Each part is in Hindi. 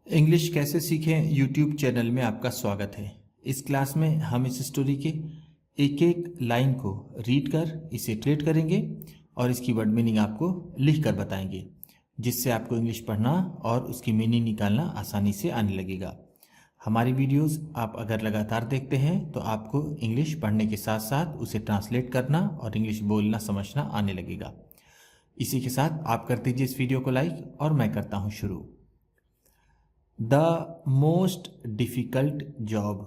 इंग्लिश कैसे सीखें यूट्यूब चैनल में आपका स्वागत है। इस क्लास में हम इस स्टोरी के एक एक लाइन को रीड कर इसे ट्रेड करेंगे और इसकी वर्ड मीनिंग आपको लिख कर बताएंगे, जिससे आपको इंग्लिश पढ़ना और उसकी मीनिंग निकालना आसानी से आने लगेगा। हमारी वीडियोस आप अगर लगातार देखते हैं तो आपको इंग्लिश पढ़ने के साथ साथ उसे ट्रांसलेट करना और इंग्लिश बोलना समझना आने लगेगा। इसी के साथ आप कर दीजिए इस वीडियो को लाइक और मैं करता हूँ शुरू। द मोस्ट डिफ़िकल्ट जॉब,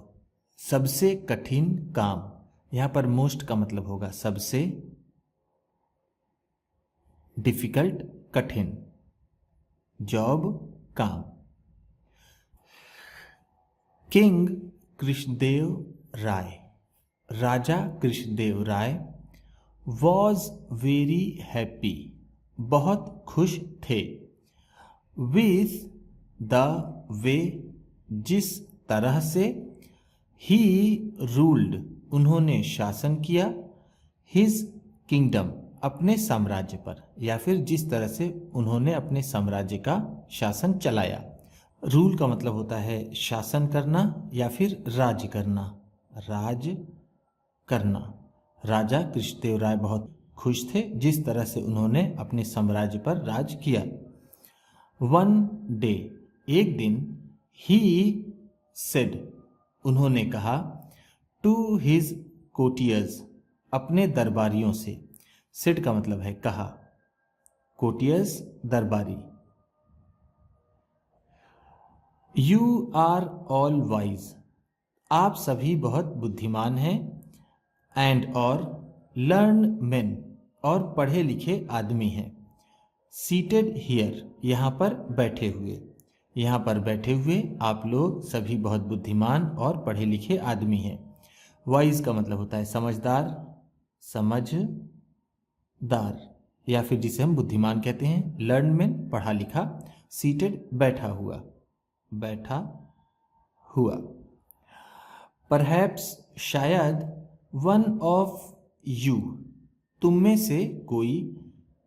सबसे कठिन काम। यहाँ पर मोस्ट का मतलब होगा सबसे, डिफ़िकल्ट कठिन, जॉब काम। किंग कृष्णदेव राय, राजा Krishnadev Rai, was very happy, बहुत खुश थे, विथ द वे, जिस तरह से, ही रूल्ड, उन्होंने शासन किया, हिज किंगडम, अपने साम्राज्य पर, या फिर जिस तरह से उन्होंने अपने साम्राज्य का शासन चलाया। रूल का मतलब होता है शासन करना या फिर राज करना, राज करना। राजा कृष्णदेव राय बहुत खुश थे जिस तरह से उन्होंने अपने साम्राज्य पर राज किया। वन डे, एक दिन, ही सेड, उन्होंने कहा, टू हिज कोटियर्स, अपने दरबारियों से। सेड का मतलब है कहा, कोटियर्स दरबारी। यू आर ऑल वाइज, आप सभी बहुत बुद्धिमान हैं, एंड और लर्न मेन, और पढ़े लिखे आदमी हैं। सीटेड हियर, यहाँ पर बैठे हुए, यहाँ पर बैठे हुए आप लोग सभी बहुत बुद्धिमान और पढ़े लिखे आदमी हैं। वाइज का मतलब होता है समझदार, समझदार, या फिर जिसे हम बुद्धिमान कहते हैं। लर्न मैन, पढ़ा लिखा। सीटेड, बैठा हुआ, बैठा हुआ। परहैप्स, शायद, वन ऑफ यू, तुम में से कोई,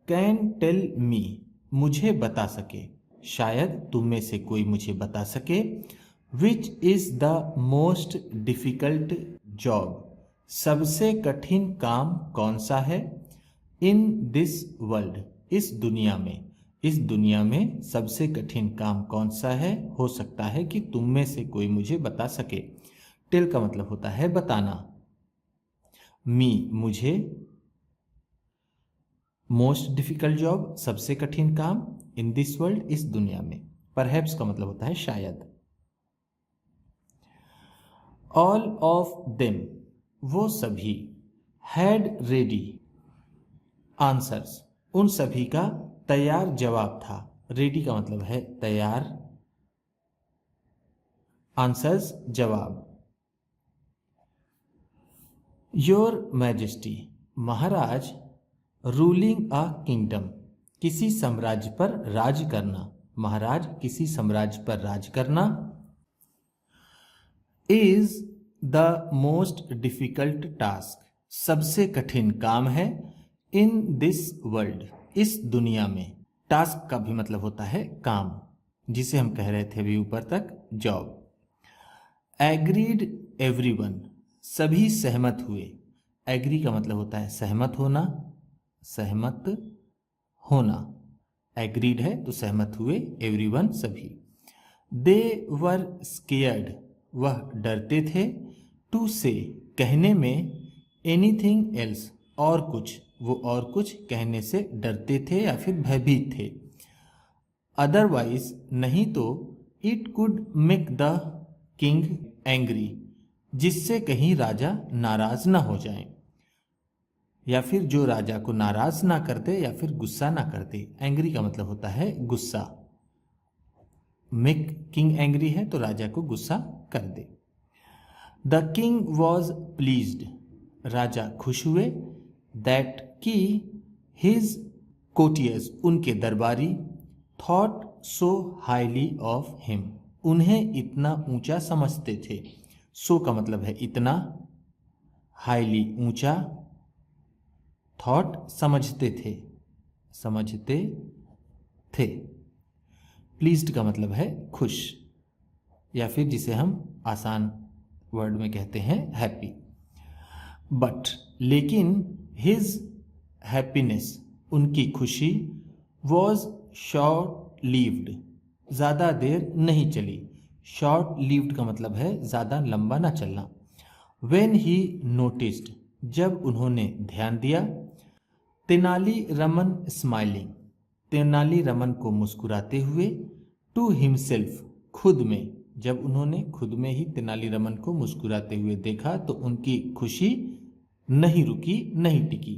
कैन टेल मी, मुझे बता सके, शायद तुम में से कोई मुझे बता सके। Which is the most difficult job, सबसे कठिन काम कौन सा है। इन दिस वर्ल्ड, इस दुनिया में, इस दुनिया में सबसे कठिन काम कौन सा है, हो सकता है कि तुम में से कोई मुझे बता सके। टेल का मतलब होता है बताना। मी, मुझे। मोस्ट डिफिकल्ट जॉब, सबसे कठिन काम। इन दिस वर्ल्ड, इस दुनिया में। परहैप्स का मतलब होता है शायद। ऑल ऑफ देम, वो सभी। हैड रेडी आंसर्स, उन सभी का तैयार जवाब था। रेडी का मतलब है तैयार, आंसर्स जवाब। Your majesty, Maharaj, ruling a kingdom, किसी साम्राज्य पर राज करना, महाराज किसी साम्राज्य पर राज करना। Is the most difficult task, सबसे कठिन काम है। इन दिस वर्ल्ड, इस दुनिया में। टास्क का भी मतलब होता है काम, जिसे हम कह रहे थे अभी ऊपर तक, जॉब। एग्रीड एवरीवन, सभी सहमत हुए। एग्री का मतलब होता है सहमत होना, सहमत होना। एग्रीड है तो सहमत हुए, एवरीवन सभी। दे वर स्केयर्ड, वह डरते थे। टू से, कहने में। एनीथिंग एल्स, और कुछ, वो और कुछ कहने से डरते थे या फिर भयभीत थे। अदरवाइज, नहीं तो। It could make the king angry, जिससे कहीं राजा नाराज ना हो जाए, या फिर जो राजा को नाराज ना कर दे या फिर गुस्सा ना कर दे। एंग्री का मतलब होता है गुस्सा। मेक किंग एंग्री है तो राजा को गुस्सा कर दे। द किंग वॉज प्लीज्ड, राजा खुश हुए। दैट की, हिज कोटियर्स, उनके दरबारी। Thought so highly of him, उन्हें इतना ऊंचा समझते थे। सो का मतलब है इतना, हाईली ऊंचा, थॉट समझते थे, समझते थे। प्लीज्ड का मतलब है खुश। या फिर जिसे हम आसान वर्ड में कहते हैं हैप्पी। बट लेकिन हिज हैप्पीनेस उनकी खुशी वॉज शॉर्ट लिव्ड ज़्यादा देर नहीं चली। शॉर्ट लिव्ड का मतलब है ज़्यादा लंबा ना चलना। वेन ही नोटिस्ड जब उन्होंने ध्यान दिया। तेनाली रमन स्माइलिंग तेनाली रमन को मुस्कुराते हुए। टू हिमसेल्फ खुद में जब उन्होंने खुद में ही तेनालीरामन को मुस्कुराते हुए देखा तो उनकी खुशी नहीं रुकी, नहीं टिकी।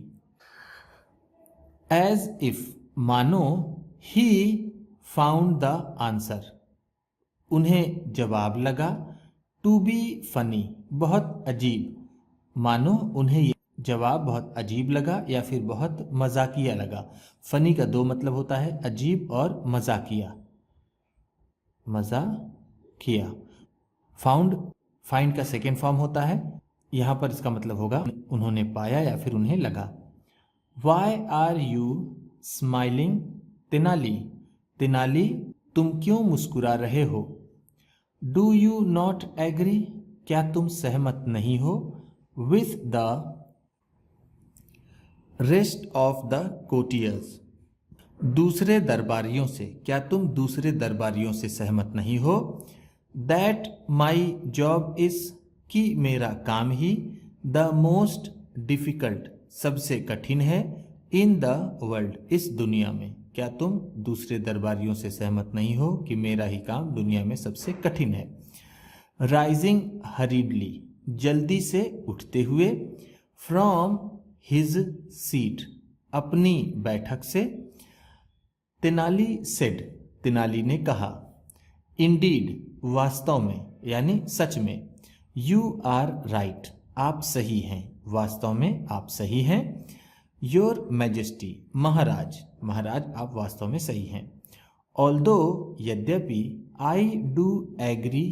एज इफ मानो ही फाउंड द आंसर उन्हें जवाब लगा। टू बी फनी बहुत अजीब मानो उन्हें ये जवाब बहुत अजीब लगा या फिर बहुत मजाकिया लगा। फनी का दो मतलब होता है, अजीब और मजाकिया। मजाकिया। फाइंड का सेकेंड फॉर्म होता है, यहाँ पर इसका मतलब होगा उन्होंने पाया या फिर उन्हें लगा। Why are you smiling Tenali Tenali तुम क्यों मुस्कुरा रहे हो। डू यू नॉट एग्री क्या तुम सहमत नहीं हो। With the rest of the courtiers दूसरे दरबारियों से क्या तुम दूसरे दरबारियों से सहमत नहीं हो। दैट माई जॉब इज कि मेरा काम ही द मोस्ट डिफिकल्ट सबसे कठिन है। इन द वर्ल्ड इस दुनिया में क्या तुम दूसरे दरबारियों से सहमत नहीं हो कि मेरा ही काम दुनिया में सबसे कठिन है। राइजिंग हरीडली जल्दी से उठते हुए। फ्रॉम हिज सीट अपनी बैठक से। तेनाली सेड तेनाली ने कहा। इंडीड वास्तव में यानी सच में। यू आर राइट आप सही हैं, वास्तव में आप सही हैं। योर मैजेस्टी महाराज महाराज आप वास्तव में सही हैं। ऑल्दो यद्यपि आई डू एग्री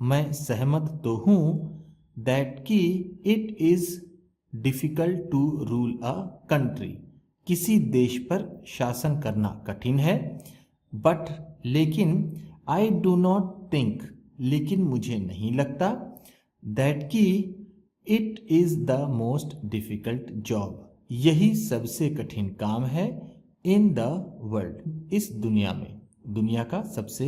मैं सहमत तो हूँ। दैट कि it is difficult to rule a country किसी देश पर शासन करना कठिन है। बट लेकिन आई डू नॉट थिंक लेकिन मुझे नहीं लगता। दैट कि it is the most difficult job यही सबसे कठिन काम है। इन द वर्ल्ड इस दुनिया में दुनिया का सबसे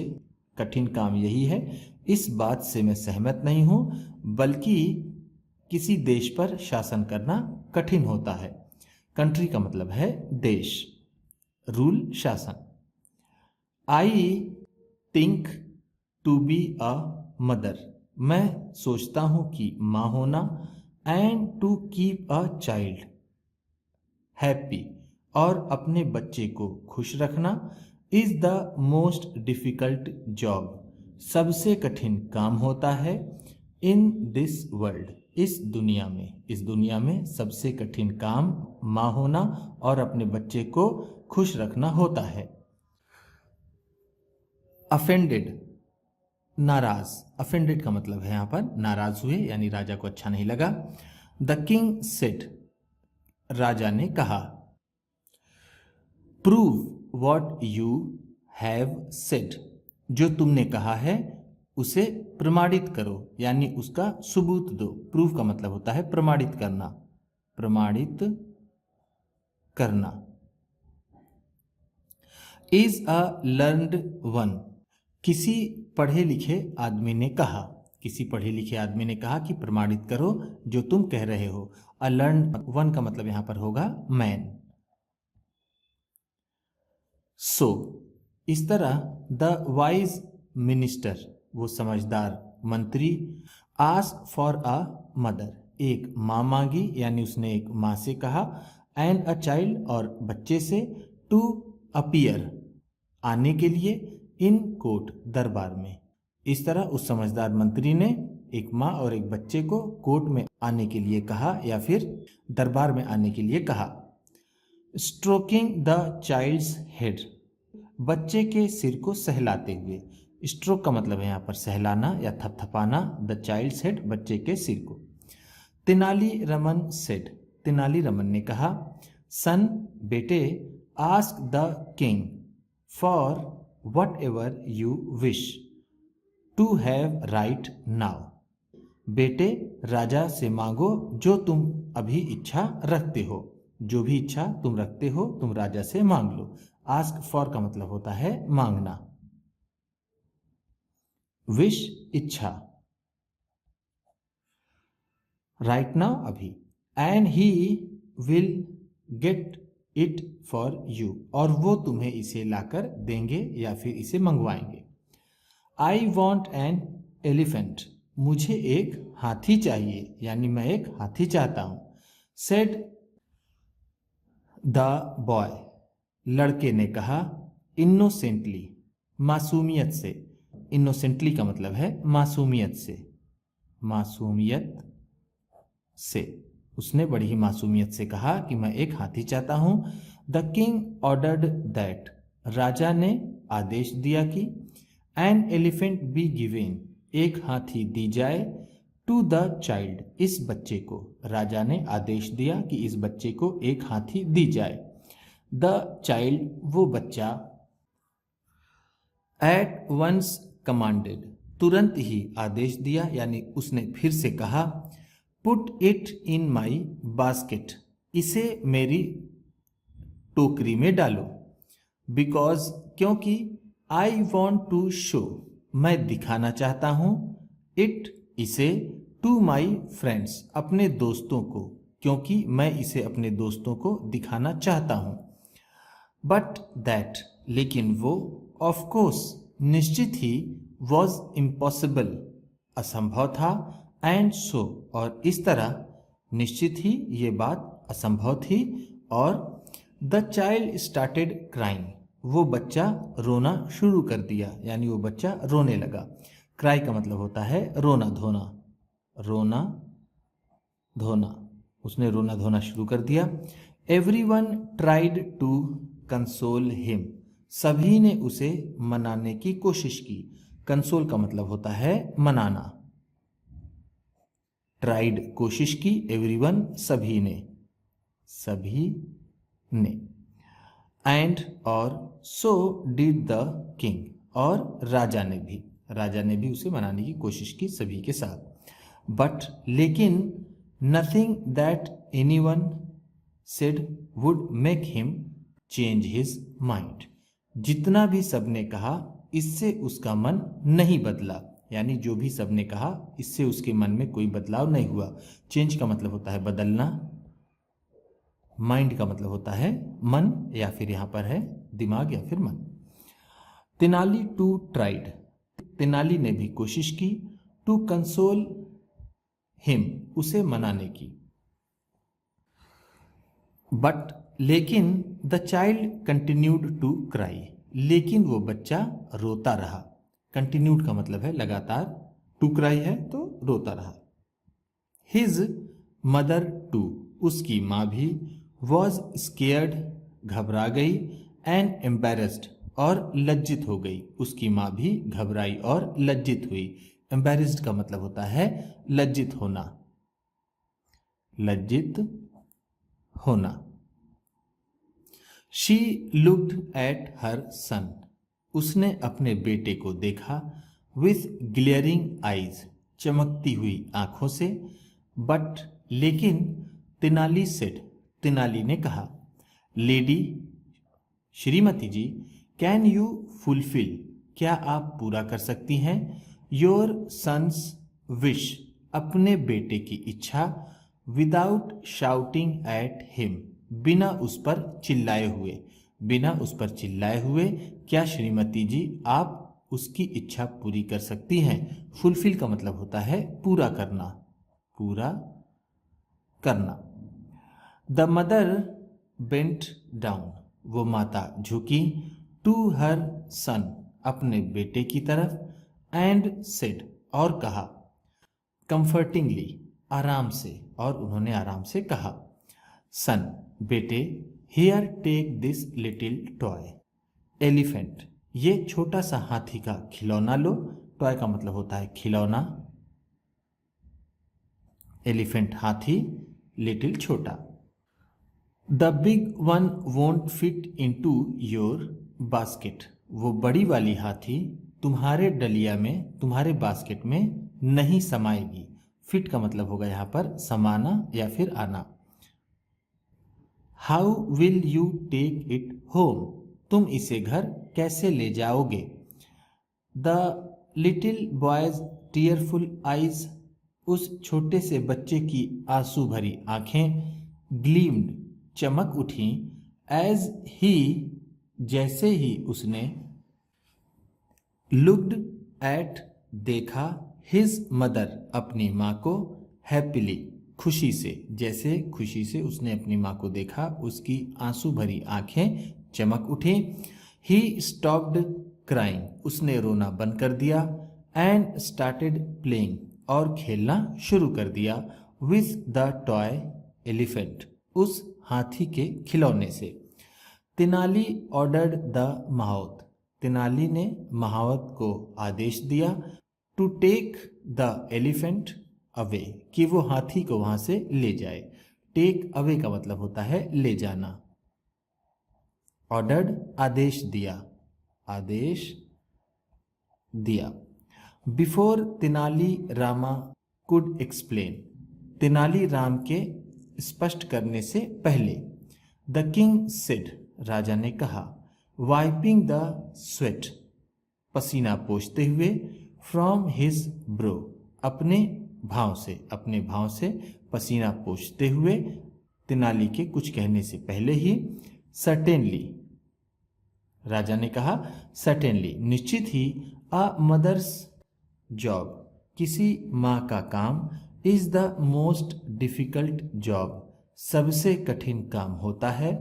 कठिन काम यही है। इस बात से मैं सहमत नहीं हूँ बल्कि किसी देश पर शासन करना कठिन होता है। कंट्री का मतलब है देश, रूल शासन। I think to be a mother मैं सोचता हूँ कि माँ होना। And to keep a child happy और अपने बच्चे को खुश रखना। Is the most difficult job सबसे कठिन काम होता है। इन दिस वर्ल्ड इस दुनिया में सबसे कठिन काम माँ होना और अपने बच्चे को खुश रखना होता है। अफेंडेड नाराज अफेंडेड का मतलब है यहाँ पर नाराज हुए यानी राजा को अच्छा नहीं लगा। द किंग सेड राजा ने कहा। Prove what you have said जो तुमने कहा है उसे प्रमाणित करो यानी उसका सबूत दो। प्रूफ का मतलब होता है प्रमाणित करना, प्रमाणित करना। इज अ लर्नड वन किसी पढ़े लिखे आदमी ने कहा। किसी पढ़े लिखे आदमी ने कहा कि प्रमाणित करो जो तुम कह रहे हो। अ लर्नड वन का मतलब यहां पर होगा मैन। सो इस तरह द वाइज मिनिस्टर वो समझदार मंत्री। आस्क फॉर अ मदर एक माँ मांगी यानी उसने एक माँ से कहा। एंड अ चाइल्ड और बच्चे से। टू अपीयर आने के लिए। इन कोर्ट दरबार में। इस तरह उस समझदार मंत्री ने एक माँ और एक बच्चे को कोर्ट में आने के लिए कहा या फिर दरबार में आने के लिए कहा। स्ट्रोकिंग द चाइल्ड्स हेड बच्चे के सिर को सहलाते हुए। स्ट्रोक का मतलब है यहाँ पर सहलाना या थपथपाना। द चाइल्ड्स हेड बच्चे के सिर को। तेनाली रमन सेड तेनाली रमन ने कहा। सन बेटे ask the king for whatever you wish to have right now. बेटे राजा से मांगो जो तुम अभी इच्छा रखते हो। जो भी इच्छा तुम रखते हो तुम राजा से मांग लो। आस्क फॉर का मतलब होता है मांगना। विश इच्छा, राइट नाउ अभी। And he will get it for you, और वो तुम्हें इसे लाकर देंगे या फिर इसे मंगवाएंगे। आई वॉन्ट एन एलिफेंट, मुझे एक हाथी चाहिए, यानी मैं एक हाथी चाहता हूं। सेड द बॉय, लड़के ने कहा। इनोसेंटली, मासूमियत से। इनोसेंटली का मतलब है मासूमियत से। मासूमियत से उसने बड़ी ही मासूमियत से कहा कि मैं एक हाथी चाहता हूं। द किंग ऑर्डर्ड दैट, राजा ने आदेश दिया कि एन एलिफेंट बी गिवेन, एक हाथी दी जाए। टू द चाइल्ड, इस बच्चे को। राजा ने आदेश दिया कि इस बच्चे को एक हाथी दी जाए। द चाइल्ड, वो बच्चा। एट वंस कमांडेड, तुरंत ही आदेश दिया, यानी उसने फिर से कहा। Put it in my basket, इसे मेरी टोकरी में डालो। बिकॉज, क्योंकि। आई वॉन्ट टू शो, मैं दिखाना चाहता हूं। इट, इसे। टू माई फ्रेंड्स, अपने दोस्तों को, क्योंकि मैं इसे अपने दोस्तों को दिखाना चाहता हूं। बट दैट, लेकिन वो। ऑफ कोर्स, निश्चित ही। वॉज इम्पॉसिबल, असंभव था। एंड सो, और इस तरह। निश्चित ही ये बात असंभव थी। और द चाइल्ड स्टार्टेड क्राइंग, वो बच्चा रोना शुरू कर दिया, यानी वो बच्चा रोने लगा। क्राई का मतलब होता है रोना धोना। रोना धोना, उसने रोना धोना शुरू कर दिया। Everyone tried to console him, सभी ने उसे मनाने की कोशिश की। कंसोल का मतलब होता है मनाना। ट्राइड कोशिश की, एवरीवन सभी ने। सभी ने। एंड और सो डिड द किंग, और राजा ने भी उसे मनाने की कोशिश की सभी के साथ। बट, लेकिन। Nothing that anyone said would make him change his mind, जितना भी सबने कहा इससे उसका मन नहीं बदला, यानी जो भी सबने कहा इससे उसके मन में कोई बदलाव नहीं हुआ। चेंज का मतलब होता है बदलना। माइंड का मतलब होता है मन, या फिर यहां पर है दिमाग या फिर मन। तेनाली टू ट्राइड, तेनाली ने भी कोशिश की। टू कंसोल हिम, उसे मनाने की। बट, लेकिन। The child continued to cry, लेकिन वो बच्चा रोता रहा। कंटिन्यूड का मतलब है लगातार। टू क्राई है तो रोता रहा। हिज मदर टू, उसकी माँ भी। वॉज स्केयर्ड, घबरा गई। एंड एम्बेरस्ड, और लज्जित हो गई। उसकी माँ भी घबराई और लज्जित हुई। एम्बेरस्ड का मतलब होता है लज्जित होना। लज्जित होना। शी लुक्ड एट हर सन, उसने अपने बेटे को देखा। विथ ग्लेयरिंग आईज, चमकती हुई आंखों से। बट, लेकिन। तेनाली सेड, तेनाली ने कहा। Lady, Shrimati ji. Can you fulfil, क्या आप पूरा कर सकती हैं। योर सन्स विश, अपने बेटे की इच्छा। विदाउट शाउटिंग एट हिम, बिना उस पर चिल्लाए हुए। बिना उस पर चिल्लाए हुए, क्या श्रीमती जी आप उसकी इच्छा पूरी कर सकती हैं। फुलफिल का मतलब होता है पूरा करना। पूरा करना। द मदर बेंट डाउन, वो माता झुकी। टू हर सन, अपने बेटे की तरफ। एंड सेड, और कहा। कंफर्टिंगली, आराम से, और उन्होंने आराम से कहा। सन, बेटे। Here take this little toy elephant, ये छोटा सा हाथी का खिलौना लो। टॉय का मतलब होता है खिलौना। एलिफेंट हाथी, लिटिल छोटा। The big one won't fit into your basket, वो बड़ी वाली हाथी तुम्हारे डलिया में, तुम्हारे बास्केट में नहीं समाएगी। फिट का मतलब होगा यहाँ पर समाना या फिर आना। How will you take it home, तुम इसे घर कैसे ले जाओगे। The little boy's tearful eyes, उस छोटे से बच्चे की आंसू भरी आंखें ग्लीम्ड, चमक उठी। एज ही, जैसे ही उसने लुक्ड एट, देखा। हिज मदर, अपनी माँ को। हैप्पीली, खुशी से, जैसे खुशी से उसने अपनी माँ को देखा, उसकी आंसू भरी आंखें चमक उठी। ही स्टॉप्ड क्राइंग, उसने रोना बंद कर दिया। एंड स्टार्टेड प्लेइंग, और खेलना शुरू कर दिया। विथ द टॉय एलिफेंट, उस हाथी के खिलौने से। तेनाली ऑर्डर्ड द महावत, तेनाली ने महावत को आदेश दिया। To take the elephant away, कि वो हाथी को वहां से ले जाए। टेक अवे का मतलब होता है ले जाना। ऑर्डर्ड, आदेश दिया, आदेश दिया। Before Tenali Rama could explain, Tenali Ram के स्पष्ट करने से पहले। द किंग सेड, राजा ने कहा। वाइपिंग द स्वेट, पसीना पोंछते हुए। फ्रॉम हिज ब्रो, अपने भाव से, अपने भाव से पसीना पोंछते हुए। तेनाली के कुछ कहने से पहले ही। सर्टेनली, राजा ने कहा। सर्टेनली, निश्चित ही। अ मदर्स जॉब, किसी माँ का काम। Is the most difficult job, सबसे कठिन काम होता है।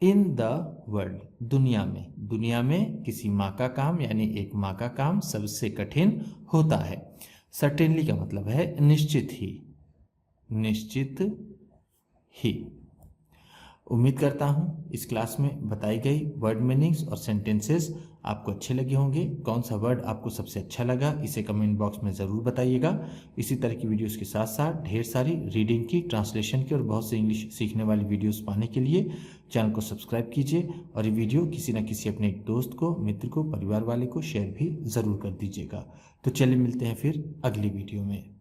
इन द वर्ल्ड, दुनिया में, दुनिया में किसी माँ का काम यानी एक माँ का काम सबसे कठिन होता है। सर्टेनली का मतलब है निश्चित ही, निश्चित ही। उम्मीद करता हूँ इस क्लास में बताई गई वर्ड मीनिंग्स और सेंटेंसेस आपको अच्छे लगे होंगे। कौन सा वर्ड आपको सबसे अच्छा लगा इसे कमेंट बॉक्स में ज़रूर बताइएगा। इसी तरह की वीडियोस के साथ साथ ढेर सारी रीडिंग की, ट्रांसलेशन की और बहुत से इंग्लिश सीखने वाली वीडियोस पाने के लिए चैनल को सब्सक्राइब कीजिए और ये वीडियो किसी न किसी अपने दोस्त को, मित्र को, परिवार वाले को शेयर भी ज़रूर कर दीजिएगा। तो चलिए मिलते हैं फिर अगली वीडियो में।